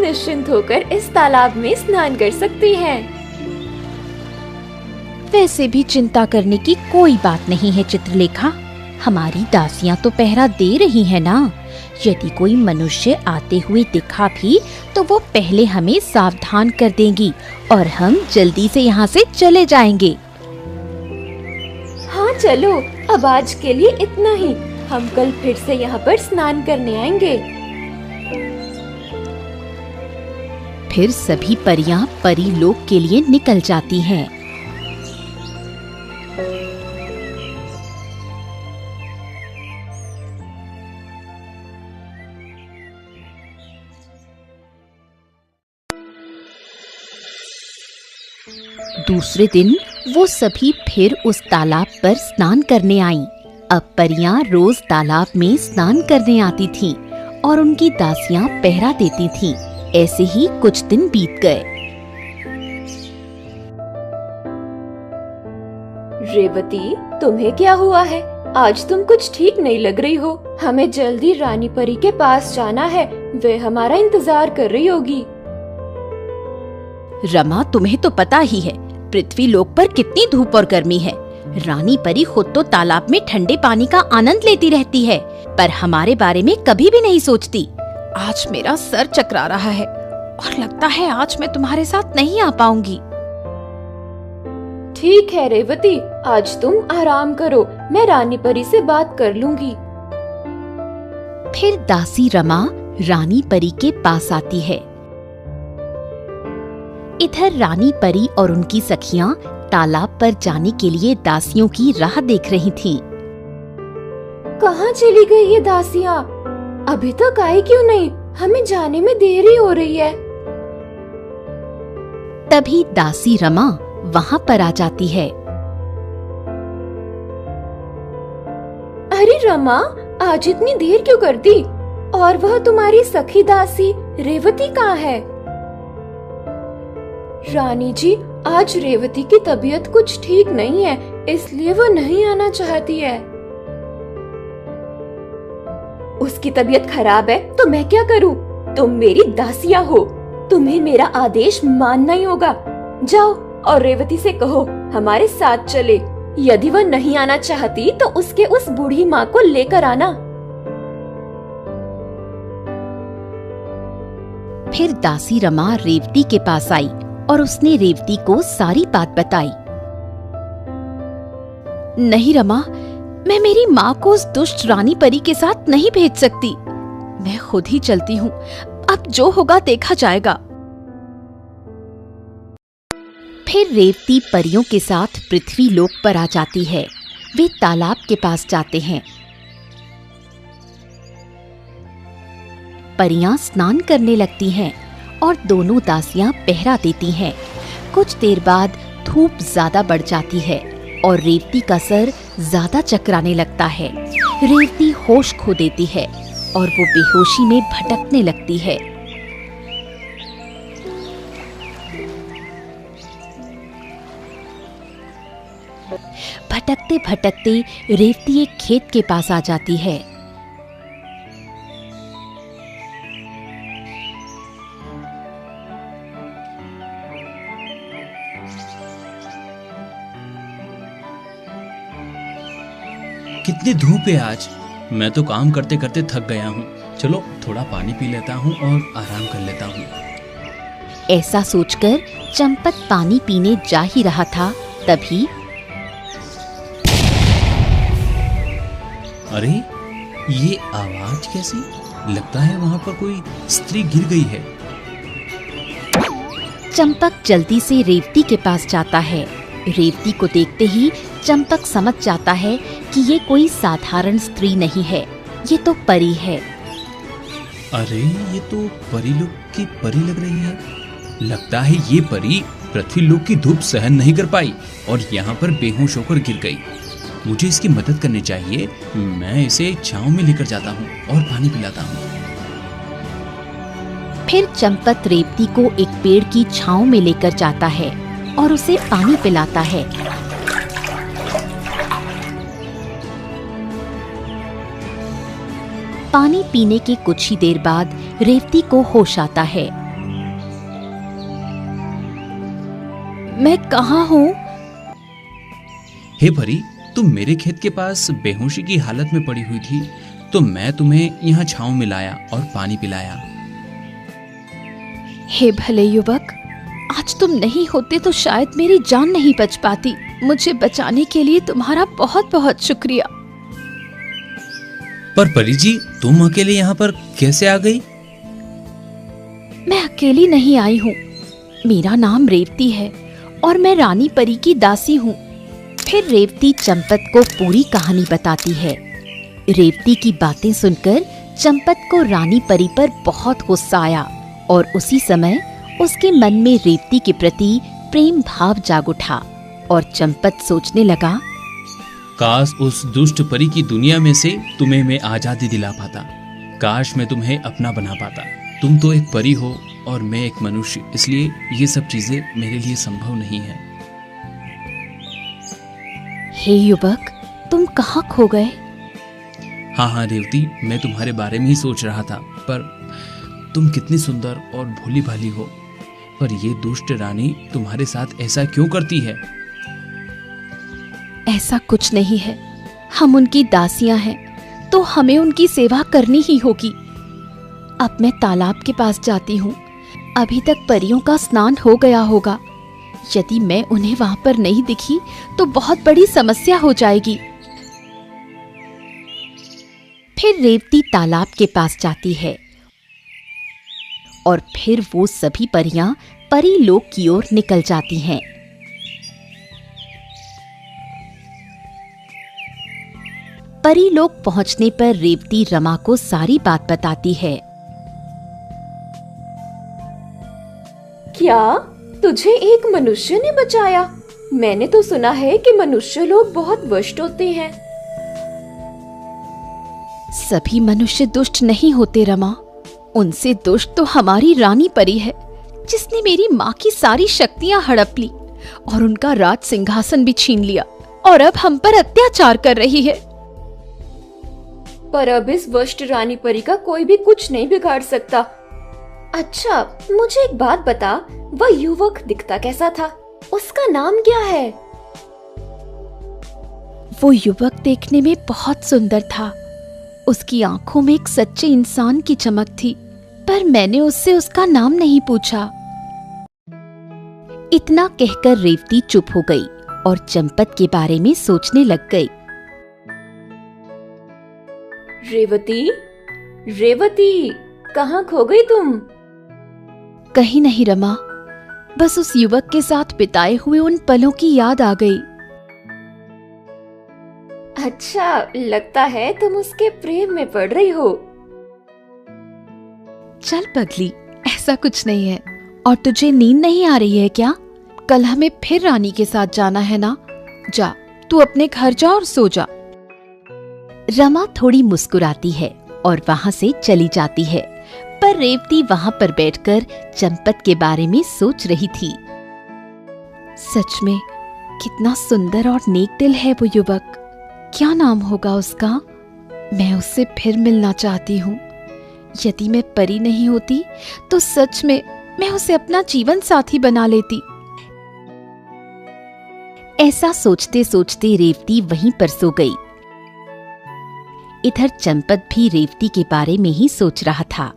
निश्चिंत होकर इस तालाब में स्नान कर सकती हैं। वैसे भी चिंता करने की कोई बात नहीं है चित्रलेखा, हमारी दासियां तो पहरा दे रही है ना। यदि कोई मनुष्य आते हुए दिखा भी तो वो पहले हमें सावधान कर देंगी और हम जल्दी से यहाँ से चले जाएंगे। हाँ चलो, अब आज के लिए इतना ही। हम कल फिर से यहाँ पर स्नान करने आएंगे। फिर सभी परियां परी लोक के लिए निकल जाती हैं। दूसरे दिन वो सभी फिर उस तालाब पर स्नान करने आईं। अब परियां रोज तालाब में स्नान करने आती थीं और उनकी दासियां पहरा देती थीं। ऐसे ही कुछ दिन बीत गए। रेवती, तुम्हें क्या हुआ है? आज तुम कुछ ठीक नहीं लग रही हो। हमें जल्दी रानी परी के पास जाना है, वे हमारा इंतजार कर रही होगी। रमा, तुम्हें तो पता ही है पृथ्वी लोक पर कितनी धूप और गर्मी है। रानी परी खुद तो तालाब में ठंडे पानी का आनंद लेती रहती है, पर हमारे बारे में कभी भी नहीं सोचती। आज मेरा सर चकरा रहा है और लगता है आज मैं तुम्हारे साथ नहीं आ पाऊंगी। ठीक है रेवती, आज तुम आराम करो, मैं रानी परी से बात कर लूंगी। फिर दासी रमा रानी परी के पास आती है। इधर रानी परी और उनकी सखियां तालाब पर जाने के लिए दासियों की राह देख रही थीं। कहाँ चली गई ये दासियां? अभी तक आई क्यों नहीं? हमें जाने में देरी हो रही है। तभी दासी रमा वहाँ पर आ जाती है। अरे रमा, आज इतनी देर क्यों कर दी? और वह तुम्हारी सखी दासी रेवती कहाँ है? रानी जी, आज रेवती की तबीयत कुछ ठीक नहीं है, इसलिए वो नहीं आना चाहती है। उसकी तबीयत खराब है तो मैं क्या करूं? तुम मेरी दासियां हो, तुम्हें मेरा आदेश मानना ही होगा। जाओ और रेवती से कहो हमारे साथ चले। यदि वह नहीं आना चाहती तो उसके उस बूढ़ी माँ को लेकर आना। फिर दासी रमा रेवती के पास आई और उसने रेवती को सारी बात बताई। नहीं रमा, मैं मेरी माँ को उस दुष्ट रानी परी के साथ नहीं भेज सकती। मैं खुद ही चलती हूँ, अब जो होगा देखा जाएगा। फिर रेवती परियों के साथ पृथ्वी लोक पर आ जाती है। वे तालाब के पास जाते हैं। परियां स्नान करने लगती हैं और दोनों दासियां पहरा देती हैं। कुछ देर बाद धूप ज्यादा बढ़ जाती है और रेवती का सर ज्यादा चकराने लगता है। रेवती होश खो देती है और वो बेहोशी में भटकने लगती है। भटकते भटकते रेवती एक खेत के पास आ जाती है। कितनी धूप है आज। मैं तो काम करते करते थक गया हूँ। चलो थोड़ा पानी पी लेता हूँ और आराम कर लेता हूँ। ऐसा सोचकर चंपत पानी पीने जा ही रहा था, तभी अरे ये आवाज कैसी? लगता है वहाँ पर कोई स्त्री गिर गई है। चंपक जल्दी से रेवती के पास जाता है। रेवती को देखते ही चंपक समझ जाता है कि ये कोई साधारण स्त्री नहीं है, ये तो परी है। अरे ये तो परी लोक की परी लग रही है। लगता है ये परी पृथ्वी लोक की धूप सहन नहीं कर पाई और यहाँ पर बेहोश होकर गिर गई। मुझे इसकी मदद करनी चाहिए। मैं इसे छांव में लेकर जाता हूँ और पानी पिलाता हूँ। फिर चंपत रेवती को एक पेड़ की छांव में लेकर जाता है और उसे पानी पिलाता है। पानी पीने के कुछ ही देर बाद रेवती को होश आता है मैं कहाँ हूँ? हे परी, तुम मेरे खेत के पास बेहोशी की हालत में पड़ी हुई थी, तो मैं तुम्हें यहाँ छांव में लाया और पानी पिलाया। हे भले युवक, आज तुम नहीं होते तो शायद मेरी जान नहीं बच पाती। मुझे बचाने के लिए तुम्हारा बहुत बहुत शुक्रिया। पर परी जी, तुम अकेले यहाँ पर कैसे आ गई? मैं अकेली नहीं आई हूँ। मेरा नाम रेवती है और मैं रानी परी की दासी हूँ। फिर रेवती चंपत को पूरी कहानी बताती है। रेवती की बातें सुनकर चंपत को रानी परी पर बहुत गुस्सा आया और उसी समय उसके मन में रेवती के प्रति प्रेम भाव जाग उठा और चंपत सोचने लगा, काश उस दुष्ट परी की दुनिया में से तुम्हें मैं आजादी दिला पाता। काश मैं तुम्हें अपना बना पाता। तुम तो एक परी हो और मैं एक मनुष्य, इसलिए ये सब चीजें मेरे लिए संभव नहीं है। हे युवक, तुम कहाँ खो गए? हाँ रेवती, मैं तुम्हारे बारे में ही सोच रहा था। पर तुम कितनी सुंदर और भोली भाली हो, पर ये दुष्ट रानी तुम्हारे साथ ऐसा क्यों करती है? ऐसा कुछ नहीं है। हम उनकी दासियां हैं, तो हमें उनकी सेवा करनी ही होगी। अब मैं तालाब के पास जाती हूँ। अभी तक परियों का स्नान हो गया होगा। यदि मैं उन्हें वहां पर नहीं दिखी तो बहुत बड़ी समस्या हो जाएगी। फिर रेवती तालाब के पास जाती है और फिर वो सभी परियां परी लोक की ओर निकल जाती हैं। परी लोक पहुंचने पर रेवती रमा को सारी बात बताती है। क्या तुझे एक मनुष्य ने बचाया? मैंने तो सुना है कि मनुष्य लोग बहुत दुष्ट होते हैं। सभी मनुष्य दुष्ट नहीं होते रमा। उनसे दुष्ट तो हमारी रानी परी है, जिसने मेरी माँ की सारी शक्तियां हड़प ली और उनका राज सिंहासन भी छीन लिया और अब हम पर अत्याचार कर रही है। पर अब इस दुष्ट रानी परी का कोई भी कुछ नहीं बिगाड़ सकता। अच्छा, मुझे एक बात बता, वह युवक दिखता कैसा था? उसका नाम क्या है? वो युवक देखने में बहुत सुंदर था। उसकी आंखों में एक सच्चे इंसान की चमक थी, पर मैंने उससे उसका नाम नहीं पूछा। इतना कहकर रेवती चुप हो गई और चंपत के बारे में सोचने लग गई। रेवती, रेवती, कहाँ खो गई तुम? कहीं नहीं रमा, बस उस युवक के साथ बिताए हुए उन पलों की याद आ गई। अच्छा, लगता है तुम उसके प्रेम में पड़ रही हो। चल पगली, ऐसा कुछ नहीं है। और तुझे नींद नहीं आ रही है क्या? कल हमें फिर रानी के साथ जाना है ना? जा, तू अपने घर जा और सो जा। रमा थोड़ी मुस्कुराती है और वहां से चली जाती है, पर रेवती वहां पर बैठकर चंपत के बारे में सोच रही थी। सच में कितना सुंदर और नेक दिल है वो युवक। क्या नाम होगा उसका? मैं उससे फिर मिलना चाहती हूँ। यदि मैं परी नहीं होती तो सच में मैं उसे अपना जीवन साथी बना लेती। ऐसा सोचते सोचते रेवती वहीं पर सो गई। इधर चंपत भी रेवती के बारे में ही सोच रहा था।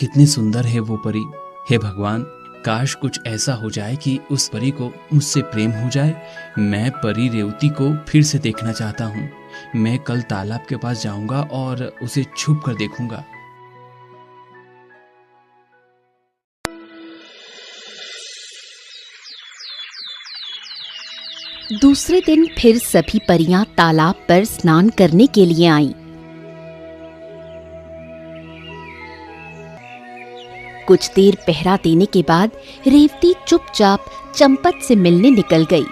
कितनी सुंदर है वो परी। हे भगवान, काश कुछ ऐसा हो जाए कि उस परी को मुझसे प्रेम हो जाए। मैं परी रेवती को फिर से देखना चाहता हूँ। मैं कल तालाब के पास जाऊंगा और उसे छुप कर देखूंगा। दूसरे दिन फिर सभी परियां तालाब पर स्नान करने के लिए आईं। कुछ देर पहरा देने के बाद रेवती चुपचाप चंपत से मिलने निकल गई।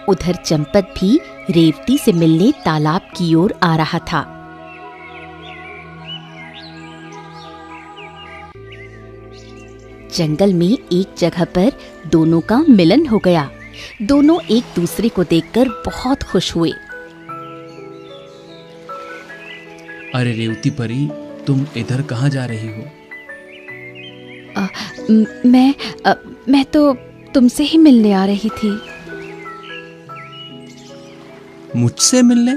उधर चंपत भी रेवती से मिलने तालाब की ओर आ रहा था। जंगल में एक जगह पर दोनों का मिलन हो गया। दोनों एक दूसरे को देखकर बहुत खुश हुए। अरे रेवती परी, तुम इधर कहाँ जा रही हो? मैं तो तुमसे ही मिलने आ रही थी। मुझसे मिलने?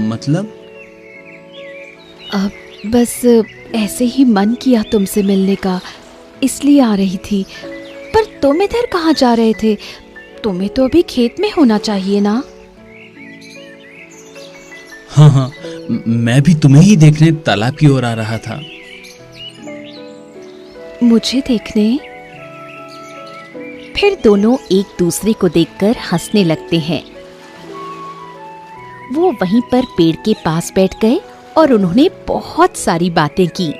मतलब? अब बस ऐसे ही मन किया तुमसे मिलने का, इसलिए आ रही थी। पर तुम इधर कहाँ जा रहे थे? तुम्हें तो अभी खेत में होना चाहिए ना। हाँ, मैं भी तुम्हें ही देखने तालाब की ओर आ रहा था। मुझे देखने? फिर दोनों एक दूसरे को देखकर हंसने लगते हैं। वो वहीं पर पेड़ के पास बैठ गए और उन्होंने बहुत सारी बातें की।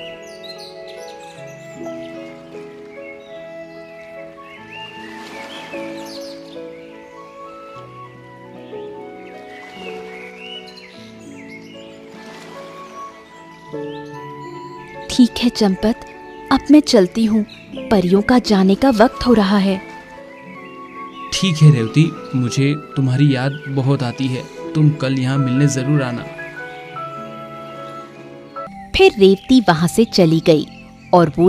ठीक है चंपत, अब मैं चलती हूँ। परियों का जाने का वक्त हो रहा है। ठीक है रेवती, मुझे तुम्हारी याद बहुत आती है। तुम कल यहाँ मिलने जरूर आना। फिर रेवती वहां से चली गई और वो